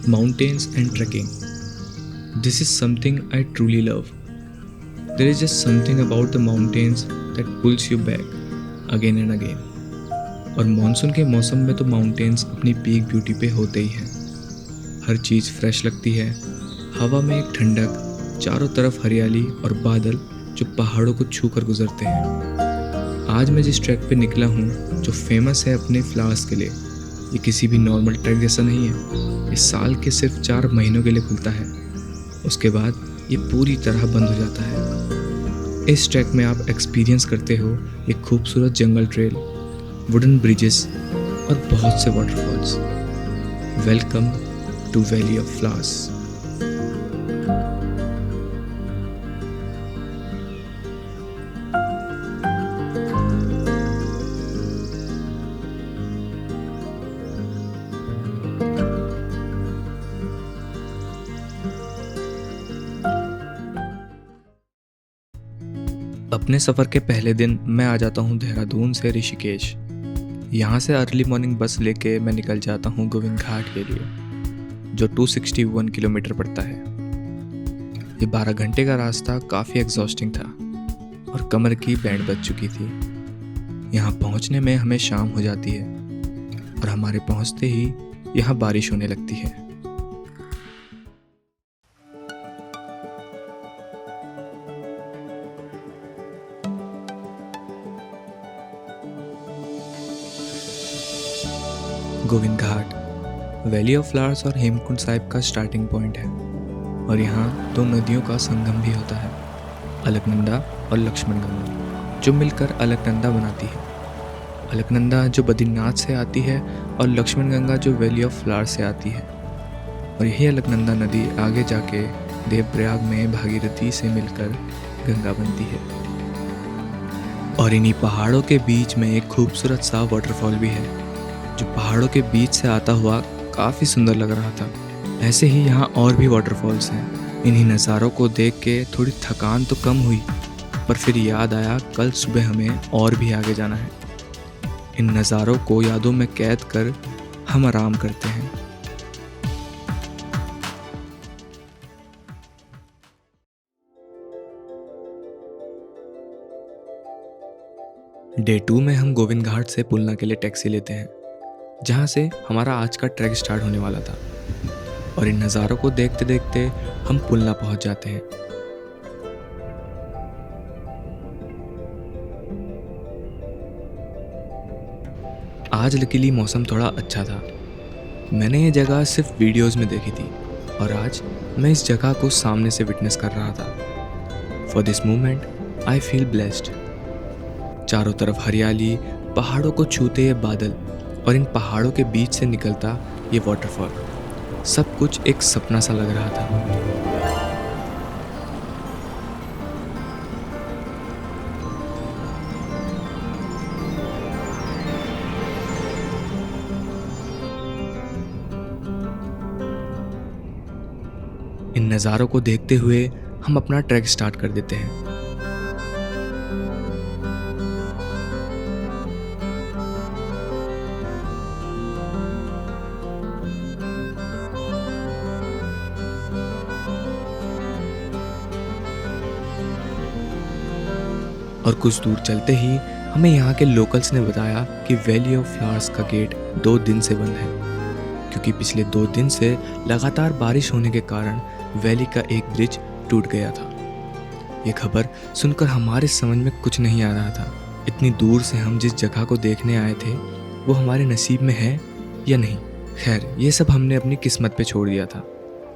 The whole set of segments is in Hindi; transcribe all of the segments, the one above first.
Mountains and trekking. This is something I truly love. There is just something about the mountains that pulls you back again and again. और मॉनसून के मौसम में तो माउंटेन्स अपनी पीक ब्यूटी पे होते ही हैं। हर चीज़ फ्रेश लगती है, हवा में एक ठंडक, चारों तरफ हरियाली और बादल जो पहाड़ों को छू कर गुजरते हैं। आज मैं जिस ट्रैक पे निकला हूँ, जो फेमस है अपने फ्लावर्स के लिए, ये किसी भी नॉर्मल ट्रैक जैसा नहीं है। इस साल के सिर्फ 4 महीनों के लिए खुलता है, उसके बाद ये पूरी तरह बंद हो जाता है। इस ट्रैक में आप एक्सपीरियंस करते हो एक खूबसूरत जंगल ट्रेल, वुडन ब्रिजेस और बहुत से waterfalls. Welcome to valley of flowers. अपने सफ़र के पहले दिन मैं आ जाता हूँ देहरादून से ऋषिकेश। यहाँ से अर्ली मॉर्निंग बस लेके मैं निकल जाता हूँ गोविंद घाट के लिए, जो 261 किलोमीटर पड़ता है। ये 12 घंटे का रास्ता काफ़ी एग्जॉस्टिंग था और कमर की बैंड बज चुकी थी। यहाँ पहुँचने में हमें शाम हो जाती है और हमारे पहुँचते ही यहाँ बारिश होने लगती है। Govind Ghat valley of flowers और हेमकुंड साहिब का स्टार्टिंग पॉइंट है और यहाँ 2 नदियों का संगम भी होता है, अलकनंदा और लक्ष्मणगंगा, जो मिलकर अलकनंदा बनाती है। अलकनंदा जो बद्रीनाथ से आती है और लक्ष्मणगंगा जो वैली ऑफ फ्लावर्स से आती है। और यही अलकनंदा नदी आगे जाके देवप्रयाग में भागीरथी से मिलकर गंगा बनती है। और इन्हीं पहाड़ों के बीच में एक खूबसूरत सा वाटरफॉल भी है, जो पहाड़ों के बीच से आता हुआ काफ़ी सुंदर लग रहा था। ऐसे ही यहाँ और भी वाटरफॉल्स हैं। इन्हीं नज़ारों को देख के थोड़ी थकान तो कम हुई, पर फिर याद आया कल सुबह हमें और भी आगे जाना है। इन नज़ारों को यादों में कैद कर हम आराम करते हैं। डे 2 में हम गोविंद घाट से पुलना के लिए टैक्सी लेते हैं, जहाँ से हमारा आज का ट्रैक स्टार्ट होने वाला था। और इन नज़ारों को देखते देखते हम पुलना पहुँच जाते हैं। आज लकीली मौसम थोड़ा अच्छा था। मैंने ये जगह सिर्फ वीडियोस में देखी थी और आज मैं इस जगह को सामने से विटनेस कर रहा था। For this moment I feel blessed. चारों तरफ हरियाली, पहाड़ों को छूते ये बादल और इन पहाड़ों के बीच से निकलता ये वाटरफॉल, सब कुछ एक सपना सा लग रहा था। इन नज़ारों को देखते हुए हम अपना ट्रैक स्टार्ट कर देते हैं। और कुछ दूर चलते ही हमें यहाँ के लोकल्स ने बताया कि वैली ऑफ फ्लावर्स का गेट 2 दिन से बंद है, क्योंकि पिछले 2 दिन से लगातार बारिश होने के कारण वैली का एक ब्रिज टूट गया था। ये खबर सुनकर हमारे समझ में कुछ नहीं आ रहा था। इतनी दूर से हम जिस जगह को देखने आए थे वो हमारे नसीब में है या नहीं। खैर, ये सब हमने अपनी किस्मत पे छोड़ दिया था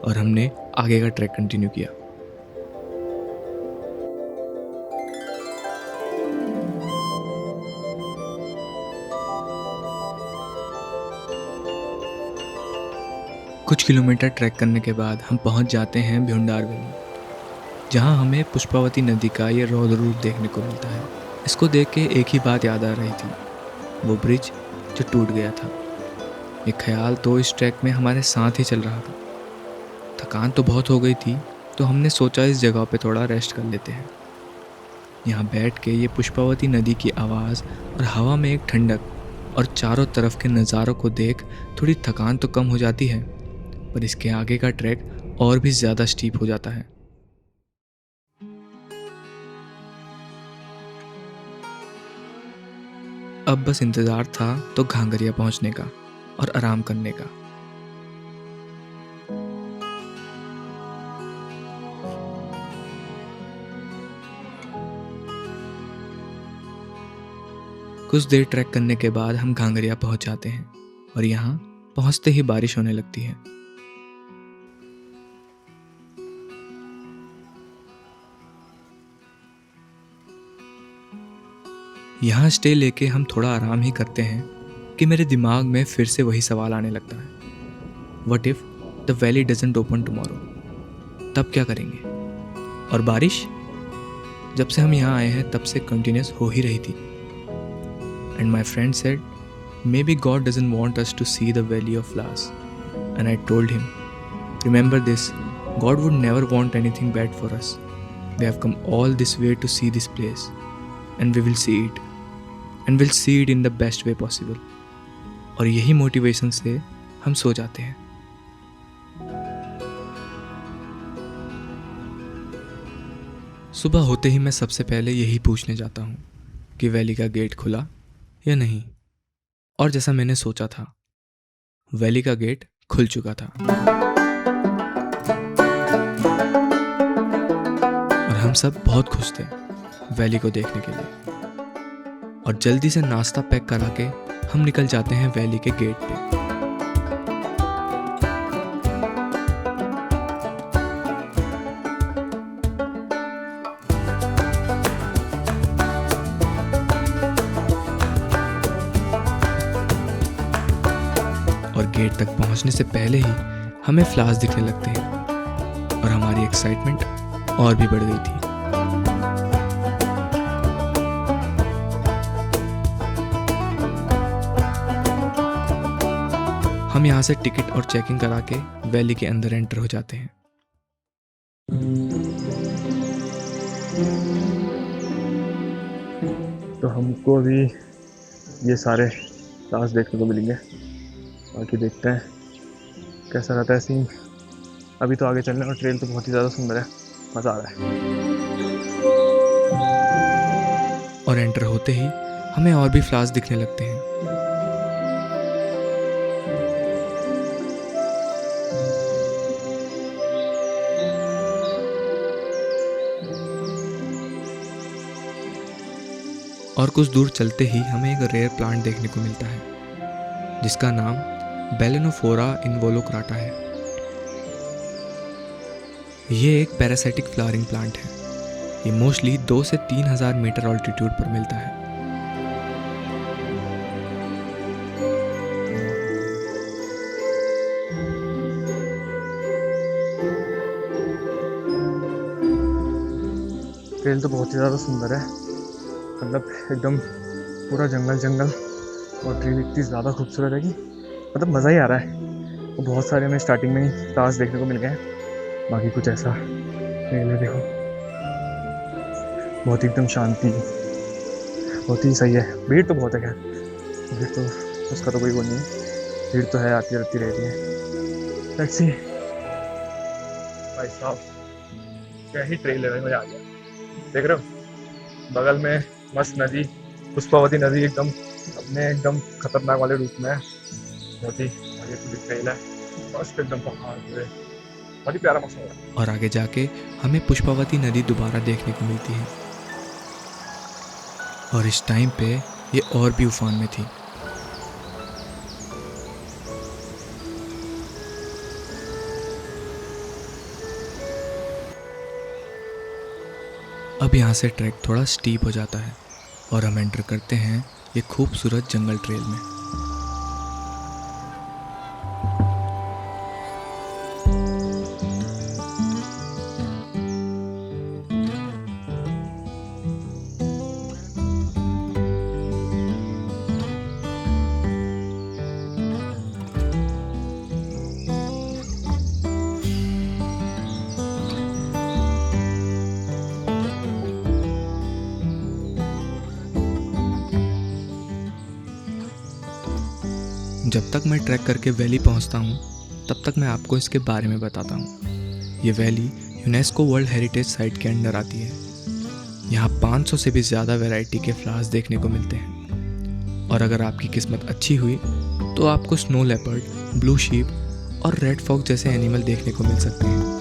और हमने आगे का ट्रैक कंटिन्यू किया। कुछ किलोमीटर ट्रैक करने के बाद हम पहुंच जाते हैं भ्यूंडार वैली, जहां हमें पुष्पावती नदी का ये रौद्र रूप देखने को मिलता है। इसको देख के एक ही बात याद आ रही थी, वो ब्रिज जो टूट गया था। ये ख्याल तो इस ट्रैक में हमारे साथ ही चल रहा था। थकान तो बहुत हो गई थी, तो हमने सोचा इस जगह पे थोड़ा रेस्ट कर लेते हैं। यहाँ बैठ के ये पुष्पावती नदी की आवाज़ और हवा में एक ठंडक और चारों तरफ के नज़ारों को देख थोड़ी थकान तो कम हो जाती है, पर इसके आगे का ट्रैक और भी ज़्यादा स्टीप हो जाता है। अब बस इंतज़ार था तो घांगरिया पहुंचने का और आराम करने का। कुछ देर ट्रैक करने के बाद हम घांगरिया पहुंच जाते हैं और यहाँ पहुंचते ही बारिश होने लगती है। यहाँ स्टे लेके हम थोड़ा आराम ही करते हैं कि मेरे दिमाग में फिर से वही सवाल आने लगता है, what if the valley doesn't open tomorrow? तब क्या करेंगे? और बारिश जब से हम यहाँ आए हैं तब से कंटिन्यूस हो ही रही थी। And my friend said, maybe God doesn't want us to see the valley of flowers. And I told him, remember this, God would never want anything bad for us. We have come all this way to see this place. And we will see it. And we'll see it in the best way possible. और यही मोटिवेशन से हम सो जाते हैं। सुबह होते ही मैं सबसे पहले यही पूछने जाता हूँ कि वैली का गेट खुला या नहीं। और जैसा मैंने सोचा था, वैली का गेट खुल चुका था और हम सब बहुत खुश थे वैली को देखने के लिए। और जल्दी से नाश्ता पैक करा के हम निकल जाते हैं वैली के गेट पे। और गेट तक पहुंचने से पहले ही हमें फ्लावर्स दिखने लगते हैं और हमारी एक्साइटमेंट और भी बढ़ गई थी। हम यहाँ से टिकट और चेकिंग करा के वैली के अंदर एंटर हो जाते हैं। तो हमको अभी ये सारे फ्लावर्स देखने को मिलेंगे, बाकी देखते हैं कैसा रहता है सीन। अभी तो आगे चलने और ट्रेल तो बहुत ही ज़्यादा सुंदर है, मज़ा आ रहा है। और एंटर होते ही हमें और भी फ्लावर्स दिखने लगते हैं। और कुछ दूर चलते ही हमें एक रेयर प्लांट देखने को मिलता है जिसका नाम बेलेनोफोरा इनवोलोक्राटा है। ये एक पैरासाइटिक फ्लावरिंग प्लांट है। ये मोस्टली 2 से 3,000 मीटर ऑल्टीट्यूड पर मिलता है। ट्रेल तो बहुत ही ज़्यादा सुंदर है, मतलब एकदम पूरा जंगल जंगल और ट्रेल इतनी ज़्यादा खूबसूरत है कि मतलब मज़ा ही आ रहा है। और बहुत सारे हमें स्टार्टिंग में ही फ्लावर्स देखने को मिल गए हैं। बाकी कुछ ऐसा ट्रेल है, देखो बहुत एकदम शांति, बहुत ही सही है। भीड़ तो बहुत है, खैर भीड़ तो उसका तो कोई वो नहीं है, भीड़ तो है, आती रहती रहती है। Let's see. भाई साहब क्या ही ट्रेल है, मज़ा आ गया। देख रहे हो बगल में मस्त नदी, पुष्पावती नदी एकदम अपने एकदम खतरनाक वाले रूप में है। बहुत ही आगे पूरी ट्रेल है, मस्त एकदम पहाड़ पे, बहुत ही प्यारा मौसम है। और आगे जाके हमें पुष्पावती नदी दोबारा देखने को मिलती है और इस टाइम पे ये और भी उफान में थी। अब यहाँ से ट्रैक थोड़ा स्टीप हो जाता है और हम एंटर करते हैं ये खूबसूरत जंगल ट्रेल में। जब तक मैं ट्रैक करके वैली पहुंचता हूं, तब तक मैं आपको इसके बारे में बताता हूँ। ये valley UNESCO world heritage site के अंडर आती है। यहाँ 500 से भी ज़्यादा वैरायटी के फ्लावर्स देखने को मिलते हैं और अगर आपकी किस्मत अच्छी हुई तो आपको स्नो लेपर्ड, ब्लू शीप और रेड फॉक्स जैसे एनिमल देखने को मिल सकते हैं।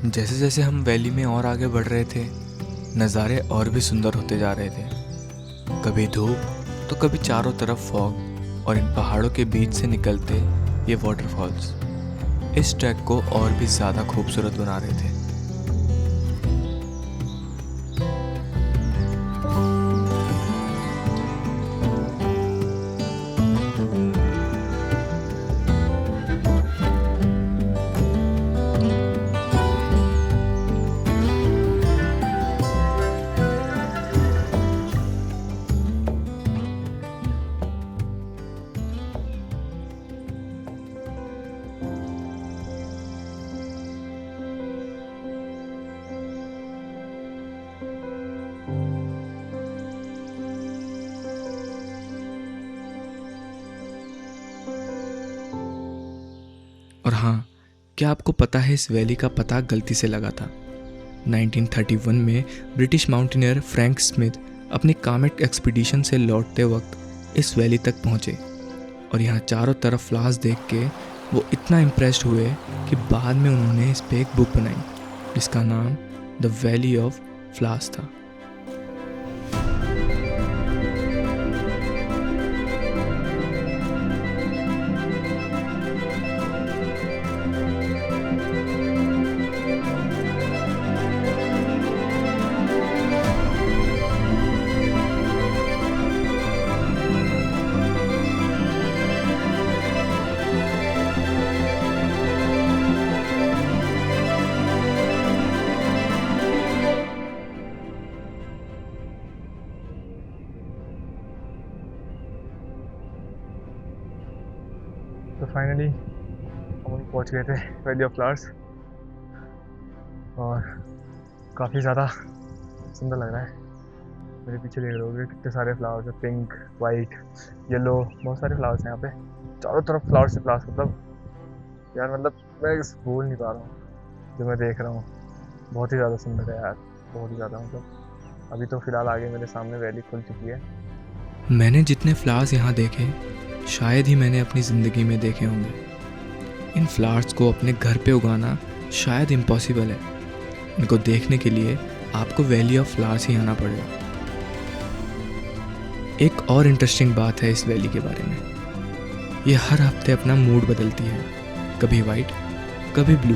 जैसे जैसे हम वैली में और आगे बढ़ रहे थे, नज़ारे और भी सुंदर होते जा रहे थे। कभी धूप तो कभी चारों तरफ फॉग और इन पहाड़ों के बीच से निकलते ये वाटरफॉल्स इस ट्रैक को और भी ज़्यादा खूबसूरत बना रहे थे। और हाँ, क्या आपको पता है इस वैली का पता गलती से लगा था। 1931 में ब्रिटिश माउंटेनियर फ्रैंक स्मिथ अपनी कामेट एक्सपीडिशन से लौटते वक्त इस वैली तक पहुँचे और यहाँ चारों तरफ फ्लावर्स देख के वो इतना इम्प्रेस्ड हुए कि बाद में उन्होंने इस पे एक बुक बनाई जिसका नाम द वैली ऑफ फ्लावर्स था। तो फाइनली हम लोग पहुँच गए थे वैली ऑफ फ्लावर्स और काफ़ी ज़्यादा सुंदर लग रहा है। मेरे पीछे देख रहे होगे कितने सारे फ्लावर्स हैं, पिंक, वाइट, येलो, बहुत सारे फ्लावर्स हैं यहाँ पे। चारों तरफ फ्लावर्स से फ्लावर्स, मतलब यार मतलब मैं बोल नहीं पा रहा हूँ जो मैं देख रहा हूँ। बहुत ही ज़्यादा सुंदर है यार, बहुत ही ज़्यादा। मतलब अभी तो फ़िलहाल आगे मेरे सामने वैली खुल चुकी है। मैंने जितने फ्लावर्स यहाँ देखे शायद ही मैंने अपनी ज़िंदगी में देखे होंगे। इन फ्लावर्स को अपने घर पे उगाना शायद इम्पॉसिबल है। इनको देखने के लिए आपको वैली ऑफ फ्लावर्स ही आना पड़ेगा। एक और इंटरेस्टिंग बात है इस वैली के बारे में, ये हर हफ्ते अपना मूड बदलती है। कभी वाइट, कभी ब्लू,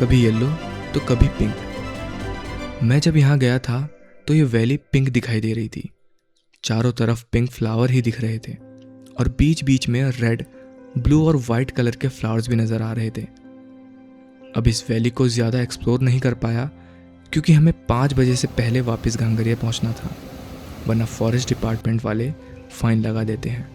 कभी येलो तो कभी पिंक। मैं जब यहाँ गया था तो ये वैली पिंक दिखाई दे रही थी। चारों तरफ पिंक फ्लावर ही दिख रहे थे और बीच बीच में रेड, ब्लू और वाइट कलर के फ्लावर्स भी नज़र आ रहे थे। अब इस वैली को ज़्यादा एक्सप्लोर नहीं कर पाया क्योंकि हमें 5 बजे से पहले वापस घांगरिया पहुंचना था, वरना फॉरेस्ट डिपार्टमेंट वाले फ़ाइन लगा देते हैं।